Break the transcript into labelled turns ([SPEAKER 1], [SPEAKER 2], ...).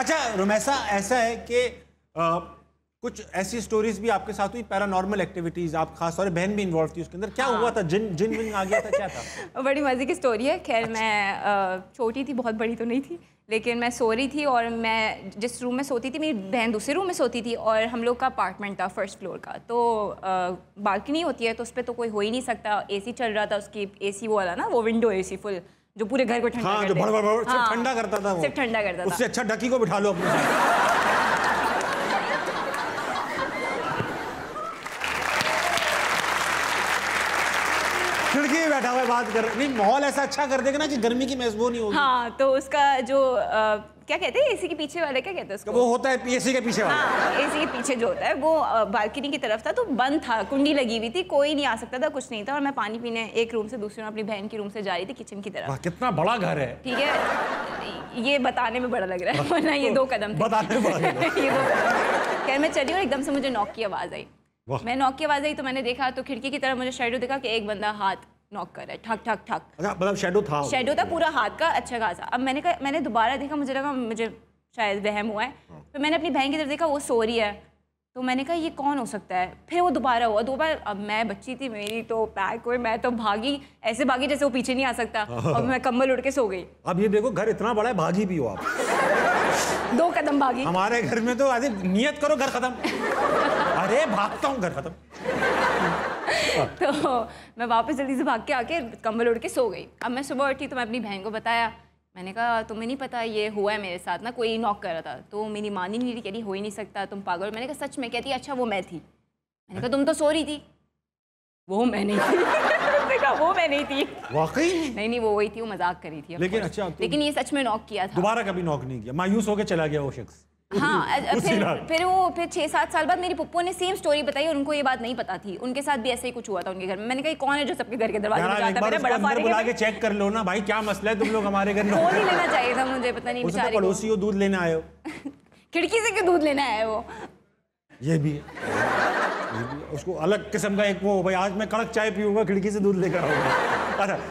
[SPEAKER 1] अच्छा रुमैसा, ऐसा है कि कुछ ऐसी स्टोरीज भी आपके साथ हुई, पैरानॉर्मल एक्टिविटीज, आप खास तौर पे बहन भी इन्वॉल्व थी उसके अंदर, क्या हुआ था? जिन विन आ गया था, क्या था?
[SPEAKER 2] बड़ी मज़े की स्टोरी है। खैर मैं छोटी थी, बहुत बड़ी तो नहीं थी, लेकिन मैं सो रही थी और मैं जिस रूम में सोती थी, मेरी बहन दूसरे रूम में सोती थी और हम लोग का अपार्टमेंट था फर्स्ट फ्लोर का, तो बालकनी होती है तो उस पर तो कोई हो ही नहीं सकता। एसी चल रहा था, उसकी एसी वो वाला ना, वो विंडो एसी फुल जो पूरे घर को ठंडा
[SPEAKER 1] हाँ, जो सिर्फ ठंडा करता था वो।
[SPEAKER 2] सिर्फ ठंडा करता था।
[SPEAKER 1] उससे अच्छा डकी को बिठा लो अपने साथ। खिड़की में बैठा हुआ है, बात कर, नहीं माहौल ऐसा अच्छा कर देगा ना कि गर्मी की महसूस नहीं होगी।
[SPEAKER 2] हाँ, तो उसका जो क्या कहते हैं एसी के पीछे वाले, क्या कहते हैं उसको?
[SPEAKER 1] वो होता है एसी के पीछे वाला।
[SPEAKER 2] हाँ, एसी के पीछे जो होता है वो बालकनी की तरफ था, तो बंद था, कुंडी लगी हुई थी, कोई नहीं आ सकता था, कुछ नहीं था। और मैं पानी पीने एक रूम से दूसरे रूम, अपनी बहन की रूम से जा रही थी किचन की तरफ।
[SPEAKER 1] कितना बड़ा घर है।
[SPEAKER 2] ठीक है, ये बताने में बड़ा लग रहा है, वरना ये 2 कदम थे।
[SPEAKER 1] बताने में बड़ा लग रहा है।
[SPEAKER 2] ये 2 कदम। खैर मैं चली और एकदम से मुझे नॉक की आवाज़ आई। मैं नॉक की आवाज़ आई तो मैंने देखा, तो खिड़की की तरफ मुझे शैडो दिखा कि एक बंदा हाथ नॉक कर रहा है, ठक ठक ठक।
[SPEAKER 1] अच्छा, मतलब शैडो था?
[SPEAKER 2] शैडो था पूरा हाथ का, अच्छा खासा। अब मैंने दोबारा देखा, मुझे लगा मुझे शायद वहम हुआ है, तो मैंने अपनी बहन की तरफ देखा, वो सो रही है, तो मैंने कहा ये कौन हो सकता है। फिर वो दोबारा हुआ, दोबारा। अब मैं बच्ची थी, मेरी तो पैक हुई, मैं तो भागी, ऐसे भागी जैसे वो पीछे नहीं आ सकता, और मैं कंबल उड़ के सो गई।
[SPEAKER 1] अब ये देखो, घर इतना बड़ा है, भागी भी हो आप।
[SPEAKER 2] 2 कदम भागी।
[SPEAKER 1] हमारे घर में तो आज नियत करो घर खत्म, अरे भागता हूँ घर खत्म।
[SPEAKER 2] तो मैं वापस जल्दी से भाग के आके कंबल उड़ के सो गई। अब मैं सुबह उठी तो मैं अपनी बहन को बताया, मैंने कहा तुम्हें नहीं पता ये हुआ है मेरे साथ ना, कोई नॉक कर रहा था। तो मेरी माँ नहीं रही, कह रही हो ही नहीं सकता, तुम पागल। मैंने कहा सच में? कहती अच्छा वो मैं थी। मैंने कहा तुम तो सो रही थी। वो मैं नहीं थी। मैंने कहा वो मैं नहीं थी।
[SPEAKER 1] वाकई?
[SPEAKER 2] नहीं वो वही थी, वो मजाक कर रही थी।
[SPEAKER 1] लेकिन अच्छा,
[SPEAKER 2] लेकिन ये सच में नॉक किया था।
[SPEAKER 1] दोबारा कभी नॉक नहीं किया? मायूस होकर चला गया वो शख्स?
[SPEAKER 2] हाँ, फिर 6-7 साल बाद मेरी पुप्पो ने सेम स्टोरी बताई और उनको ये बात नहीं पता थी। उनके साथ भी ऐसे ही कुछ हुआ था उनके घर में। मैंने कहा कौन है जो सबके घर के दरवाजे पे जाता है? बड़ा फारिग है, बुला
[SPEAKER 1] के चेक कर लो ना भाई, क्या मसला है, तुम लोग हमारे घर में।
[SPEAKER 2] फोन ही लेना चाहिए था मुझे, पता नहीं बेचारे को।
[SPEAKER 1] पड़ोसी हो, दूध लेने आए हो।
[SPEAKER 2] खिड़की से क्यों दूध लेना है वो?
[SPEAKER 1] ये भी है। उसको अलग किस्म का एक वो, भाई आज मैं कड़क चाय पीऊंगा, खिड़की से दूध लेकर आऊंगा। अच्छा,